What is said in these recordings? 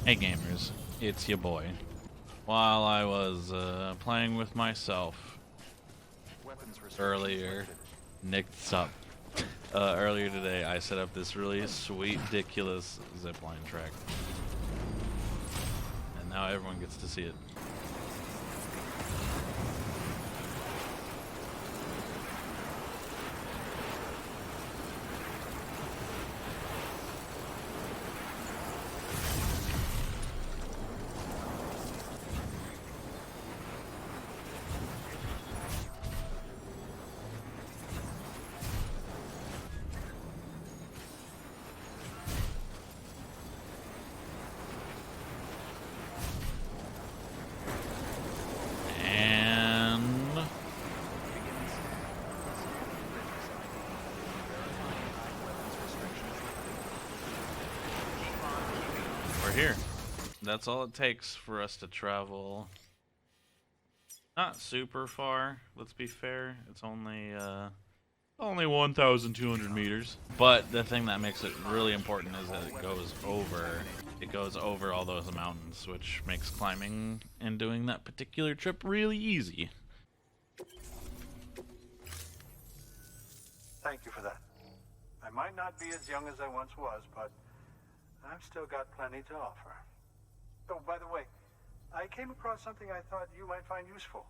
Hey gamers, it's your boy. While I was playing with myself earlier, earlier today, I set up this really sweet, ridiculous zipline track, and now everyone gets to see it. We're here. That's all it takes for us to travel. Not super far, let's be fair. It's only 1,200 meters. But the thing that makes it really important is that it goes over all those mountains, which makes climbing and doing that particular trip really easy. Thank you for that. I might not be as young as I once was, but I've still got plenty to offer. Oh, by the way, I came across something I thought you might find useful.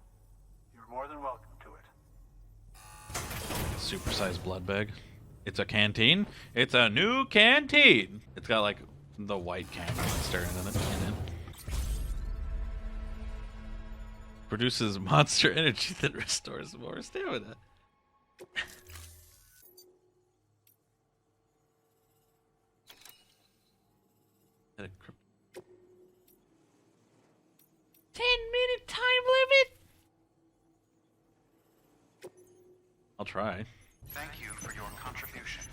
You're more than welcome to it. Supersized blood bag. It's a canteen. It's a new canteen. It's got like the white can monster in it. Produces monster energy that restores more stamina. 10-minute time limit? I'll try. Thank you for your contribution.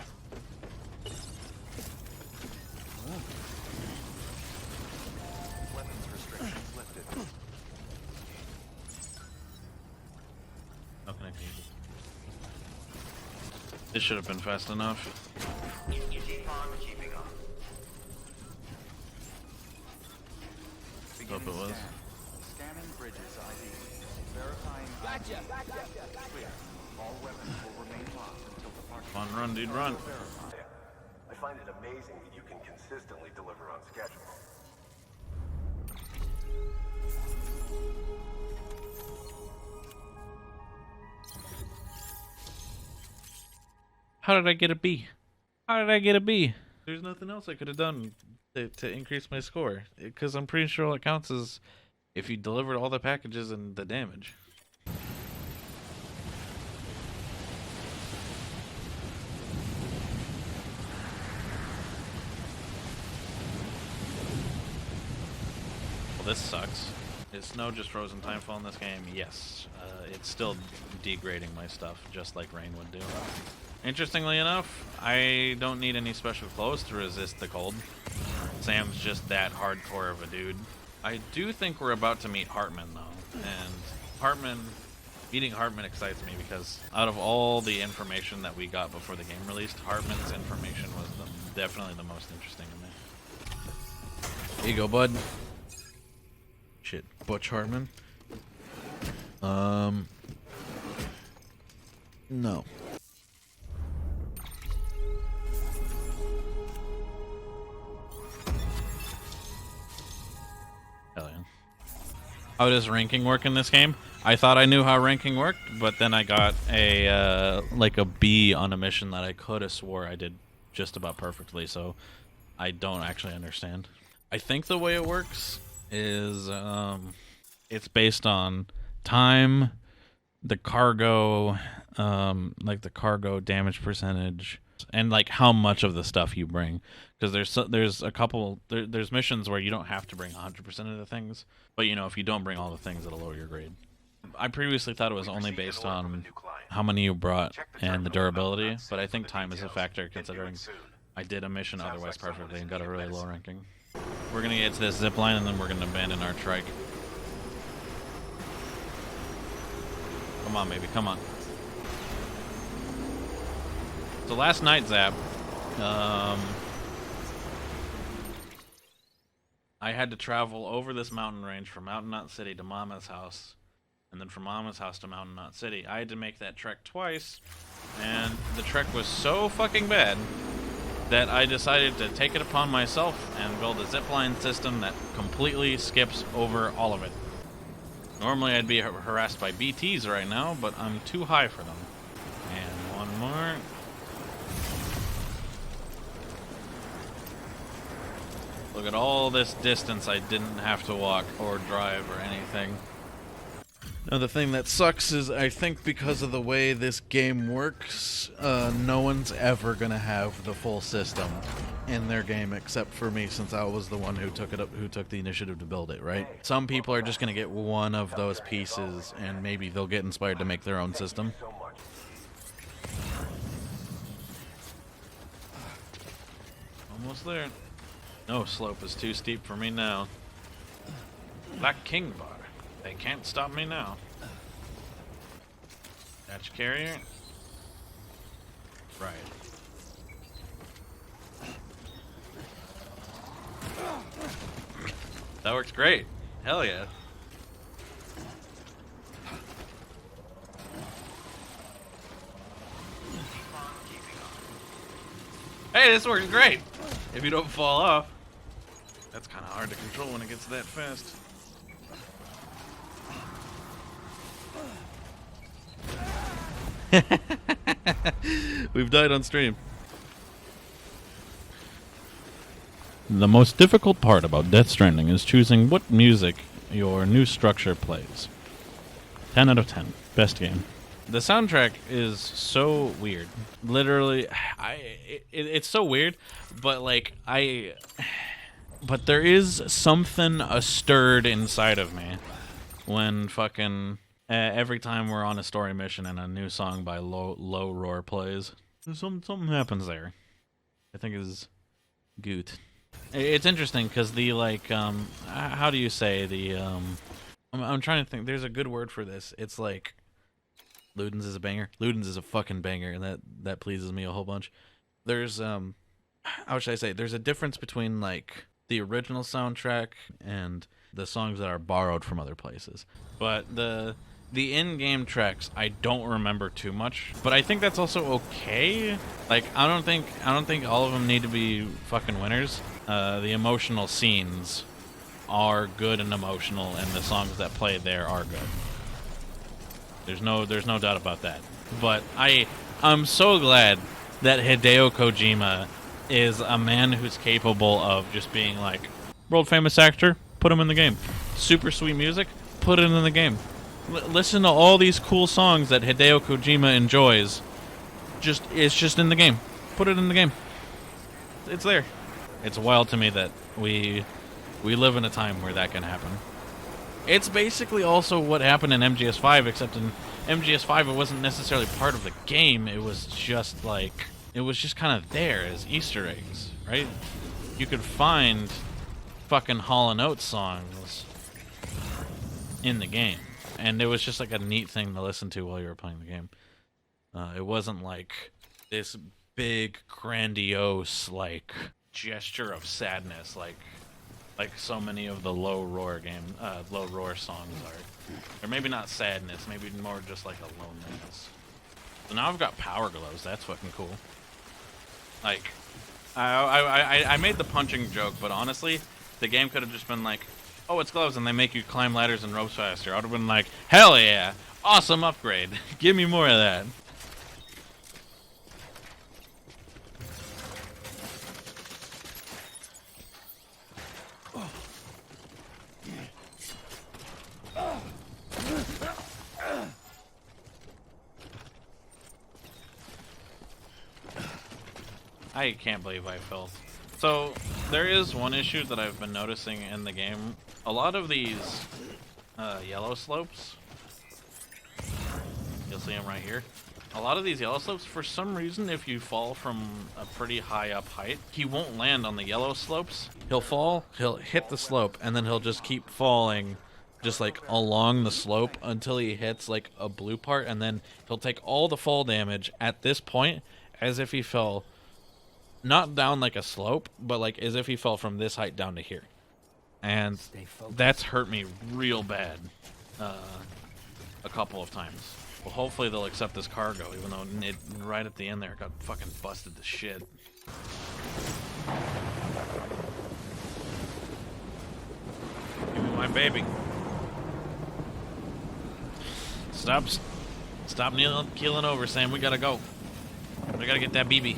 Weapons restrictions lifted. How can I keep it? This should have been fast enough. Keep on keeping on. Hope it was. Scanning bridges ID. Verifying. Gotcha. Clear. All weapons will remain locked until departure. Fun run, dude, run. I find it amazing that you can consistently deliver on schedule. How did I get a B? How did I get a B? There's nothing else I could have done to increase my score. Because I'm pretty sure all it counts is if you delivered all the packages and the damage. Well, this sucks. Is snow just frozen timefall in this game? Yes. It's still degrading my stuff, just like rain would do. Interestingly enough, I don't need any special clothes to resist the cold. Sam's just that hardcore of a dude. I do think we're about to meet Heartman, though. And meeting Heartman excites me because out of all the information that we got before the game released, Heartman's information was definitely the most interesting to me. Here you go, bud. Shit, Butch Heartman. No. Hell yeah. How does ranking work in this game? I thought I knew how ranking worked, but then I got a like a B on a mission that I could have swore I did just about perfectly, so I don't actually understand. I think the way it works is it's based on time, the cargo, like the cargo damage percentage, and like how much of the stuff you bring. Because there's a couple there's missions where you don't have to bring 100% of the things, but you know if you don't bring all the things, it'll lower your grade. I previously thought it was only based on how many you brought and the durability, but I think time is a factor considering I did a mission otherwise perfectly and got a really low ranking. We're gonna get to this zip line and then we're gonna abandon our trike. Come on, baby, come on. So last night, Zap, I I had to travel over this mountain range from Mountain Knot City to Mama's house, and then from Mama's house to Mountain Knot City. I had to make that trek twice, and the trek was so fucking bad that I decided to take it upon myself and build a zipline system that completely skips over all of it. Normally I'd be harassed by BTs right now, but I'm too high for them. And one more. Look at all this distance I didn't have to walk or drive or anything. Now the thing that sucks is I think because of the way this game works, no one's ever gonna have the full system in their game except for me, since I was the one who took the initiative to build it, right? Some people are just gonna get one of those pieces and maybe they'll get inspired to make their own system. Almost there. No slope is too steep for me now. Black King Bar. They can't stop me now. Hatch carrier. Right. That works great. Hell yeah. Hey, this works great. If you don't fall off. That's kind of hard to control when it gets that fast. We've died on stream. The most difficult part about Death Stranding is choosing what music your new structure plays. 10 out of 10. Best game. The soundtrack is so weird. Literally, it's so weird, but but there is something stirred inside of me when fucking every time we're on a story mission and a new song by Low Roar plays. Something happens there. I think is good. It's interesting because the how do you say the I'm trying to think. There's a good word for this. It's like Ludens is a banger. Ludens is a fucking banger, and that pleases me a whole bunch. There's how should I say? There's a difference between like the original soundtrack and the songs that are borrowed from other places. But the in-game tracks I don't remember too much, but I think that's also okay. Like I don't think all of them need to be fucking winners. The emotional scenes are good and emotional, and the songs that play there are good. There's no doubt about that. But I'm so glad that Hideo Kojima is a man who's capable of just being like, world famous actor, put him in the game. Super sweet music, put it in the game. Listen to all these cool songs that Hideo Kojima enjoys. It's just in the game. Put it in the game. It's there. It's wild to me that we live in a time where that can happen. It's basically also what happened in MGS5, except in MGS5 it wasn't necessarily part of the game. It was just kind of there as Easter eggs, right? You could find fucking Hall & Oates songs in the game, and it was just like a neat thing to listen to while you were playing the game. It wasn't like this big, grandiose, like gesture of sadness, like so many of the Low Roar songs are. Or maybe not sadness, maybe more just like a loneliness. So now I've got power glows. That's fucking cool. Like, I made the punching joke, but honestly, the game could have just been like, oh, it's gloves, and they make you climb ladders and ropes faster. I would have been like, hell yeah, awesome upgrade. Give me more of that. I can't believe I fell. So, there is one issue that I've been noticing in the game. A lot of these yellow slopes, you'll see them right here. A lot of these yellow slopes, for some reason, if you fall from a pretty high up height, he won't land on the yellow slopes. He'll fall, he'll hit the slope, and then he'll just keep falling just like along the slope until he hits like a blue part, and then he'll take all the fall damage at this point as if he fell not down like a slope, but like as if he fell from this height down to here. and that's hurt me real bad a couple of times. Well, hopefully they'll accept this cargo, even though it, right at the end there, it got fucking busted to shit. Give me my baby. Stop keeling over, Sam. We gotta go. We gotta get that BB.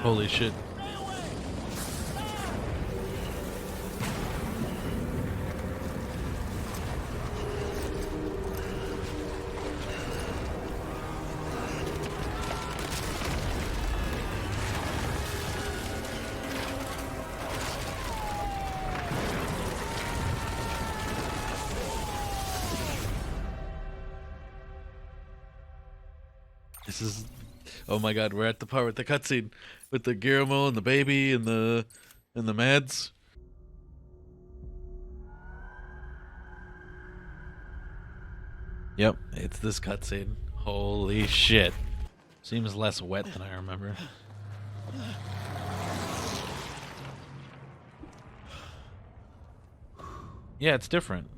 Holy shit. This is, oh my god, we're at the part with the cutscene with the Guillermo and the baby and the meds. Yep, it's this cutscene. Holy shit. Seems less wet than I remember. Yeah, it's different.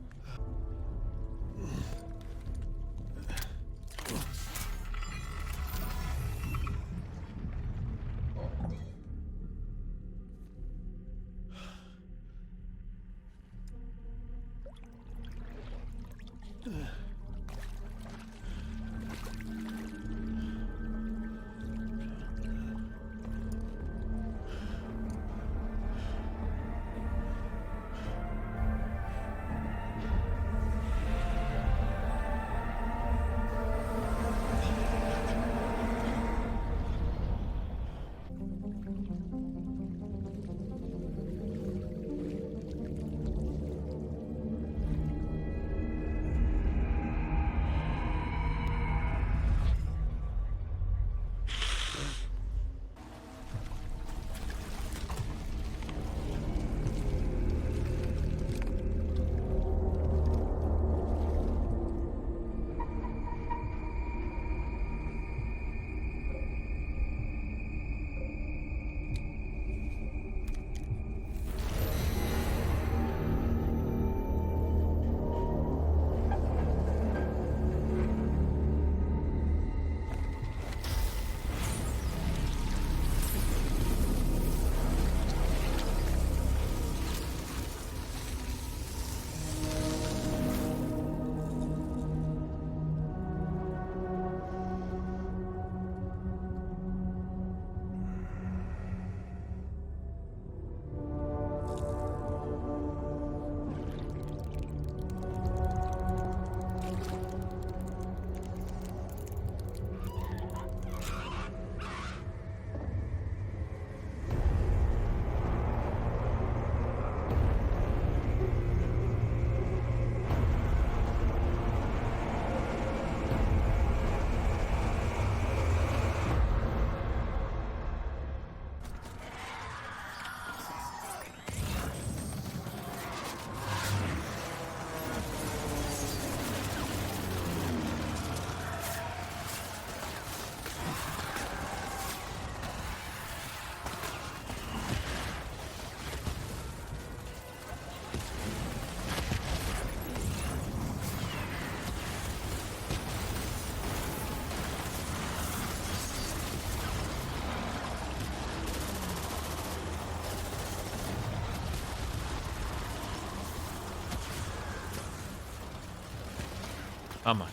Come on.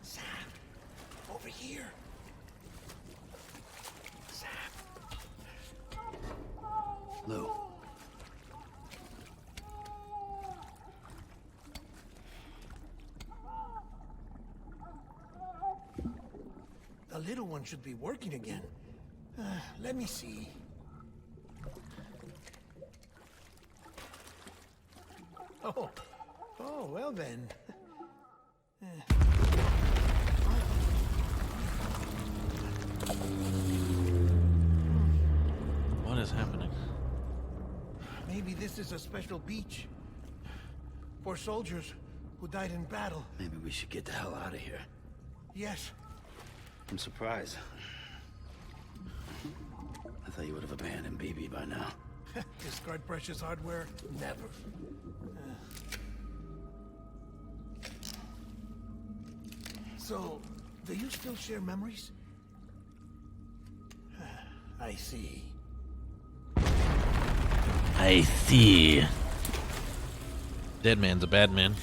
Sam, over here. Sam. Lou. The little one should be working again. Let me see. Oh, well then. What is happening? Maybe this is a special beach for soldiers who died in battle. Maybe we should get the hell out of here. Yes. I'm surprised. I thought you would have abandoned BB by now. Discard precious hardware? Never. So, do you still share memories? I see. I see. Dead man's a bad man.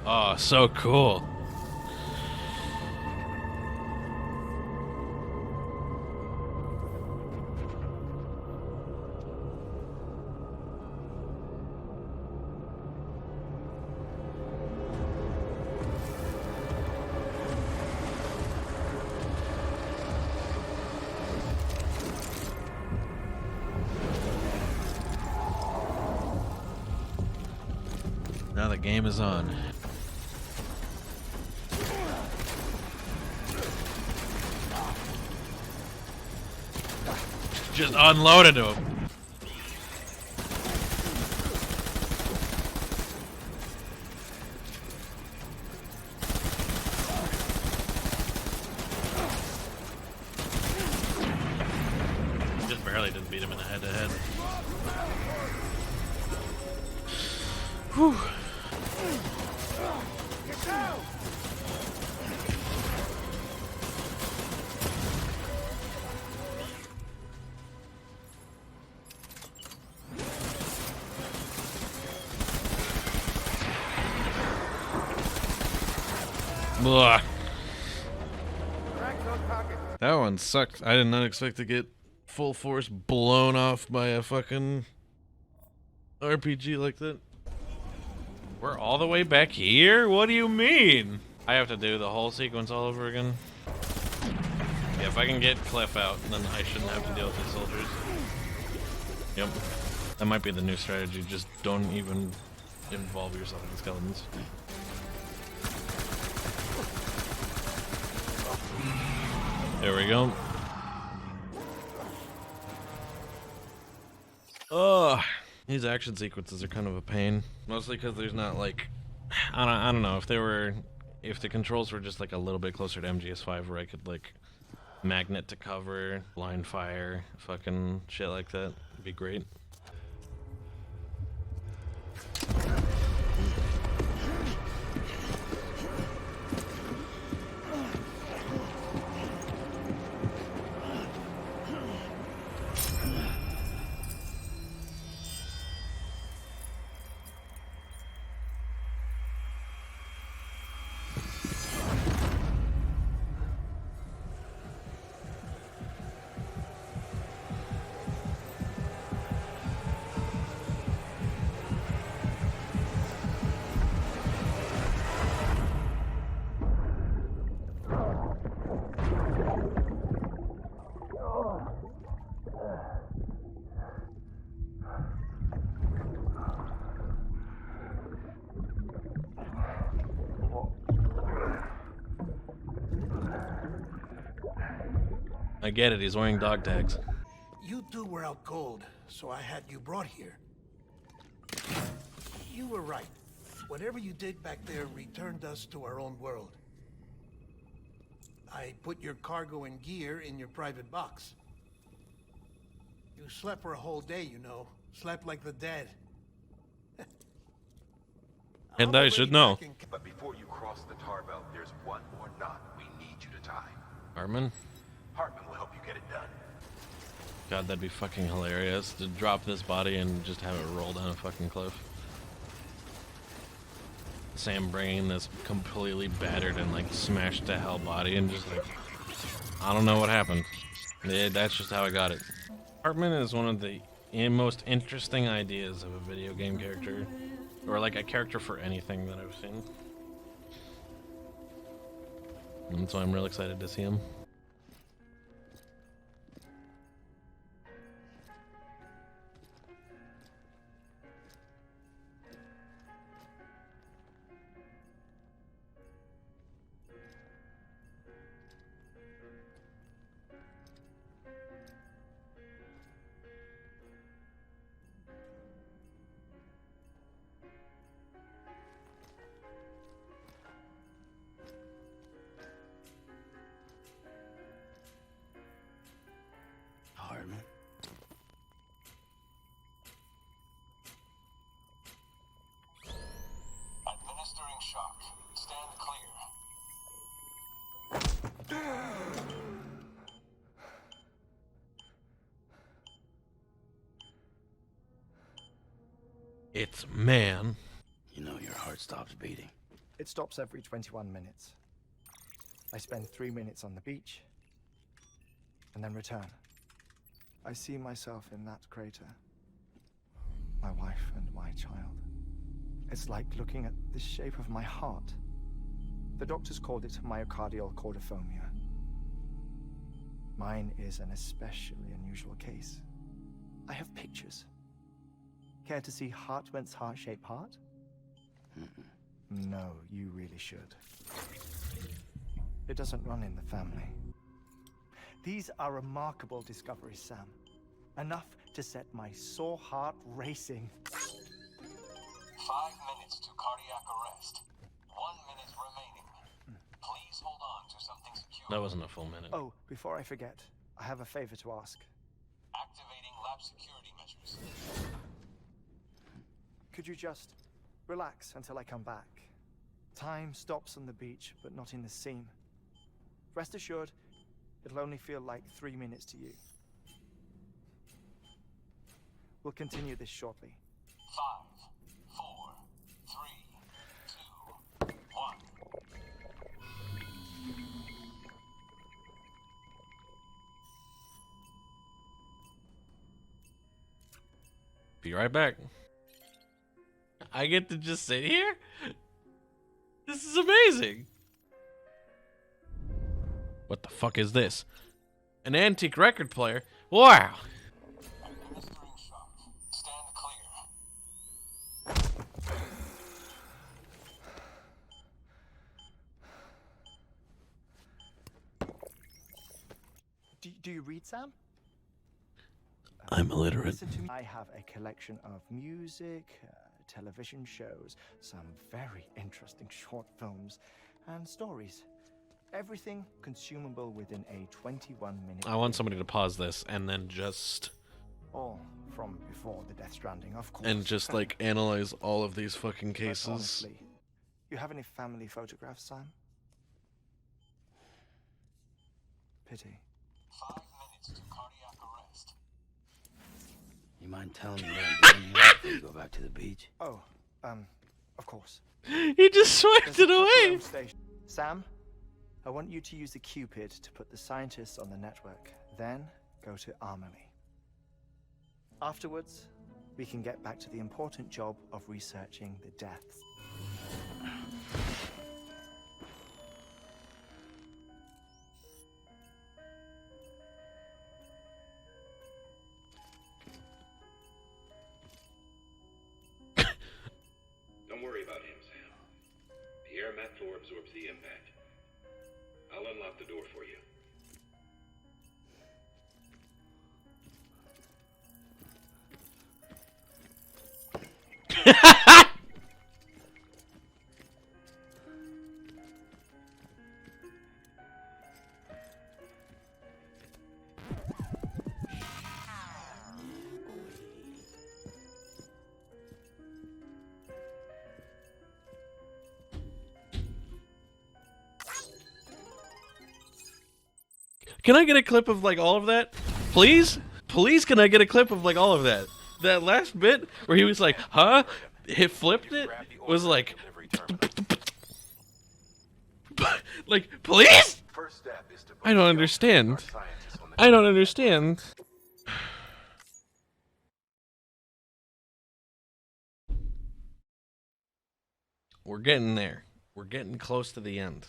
Oh, so cool. Now the game is on. Just unloaded him. Just barely didn't beat him in the head-to-head. Whew. Blah. That one sucked. I did not expect to get full force blown off by a fucking RPG like that. We're all the way back here? What do you mean? I have to do the whole sequence all over again? Yeah, if I can get Cliff out, then I shouldn't have to deal with the soldiers. Yep. That might be the new strategy. Just don't even involve yourself in skeletons. There we go. Ugh. These action sequences are kind of a pain. Mostly because there's not like... I don't know. If the controls were just like a little bit closer to MGS5 where I could like magnet to cover, blind fire, fucking shit like that, it'd be great. I get it, he's wearing dog tags. You two were out cold, so I had you brought here. You were right. Whatever you did back there returned us to our own world. I put your cargo and gear in your private box. You slept for a whole day, you know. Slept like the dead. And I should know. But before you cross the tar belt, there's one more knot we need you to tie. Heartman? Heartman will help you get it done. God, that'd be fucking hilarious to drop this body and just have it roll down a fucking cliff. Sam bringing this completely battered and like smashed to hell body and just like, I don't know what happened. Yeah, that's just how I got it. Heartman is one of the most interesting ideas of a video game character, or like a character for anything that I've seen. And so I'm real excited to see him. Heartman. Administering shock. Stand clear. It's man. You know your heart stops beating. It stops every 21 minutes. I spend 3 minutes on the beach, and then return. I see myself in that crater. My wife and my child. It's like looking at the shape of my heart. The doctors called it myocardial cordiphobia. Mine is an especially unusual case. I have pictures. Care to see Heartman's heart-shaped heart? No, you really should. It doesn't run in the family. These are remarkable discoveries, Sam. Enough to set my sore heart racing. 5 minutes to cardiac arrest. 1 minute remaining. Please hold on to something secure. That wasn't a full minute. Oh, before I forget, I have a favor to ask. Activating lab security measures. Could you just relax until I come back? Time stops on the beach, but not in the scene. Rest assured, it'll only feel like 3 minutes to you. We'll continue this shortly. 5, 4, 3, 2, 1. Be right back. I get to just sit here? This is amazing. What the fuck is this? An antique record player? Wow. Administering shock. Stand clear. Do you read, Sam? I'm illiterate. Listen to me. I have a collection of music, television shows, some very interesting short films, and stories. Everything consumable within a 21-minute. I want somebody to pause this and then just All from before the Death Stranding, of course. and just like analyze all of these fucking But cases. honestly, you have any family photographs, Sam? Pity. 5 minutes to cardiac arrest. You mind telling me what I'm doing here before you go back to the beach? Oh, of course. He just swiped There's it a away. control station. Sam, I want you to use the Cupid to put the scientists on the network. Then go to Armory. Afterwards, we can get back to the important job of researching the deaths. Don't worry about him, Sam. The air mat floor absorbs the impact. I'll unlock the door for you. Can I get a clip of like all of that? Please? Please can I get a clip of like all of that? That last bit where he was like, huh? It flipped it was like Like, please? First step is to I don't our understand. scientists on the I don't understand. We're getting there. We're getting close to the end.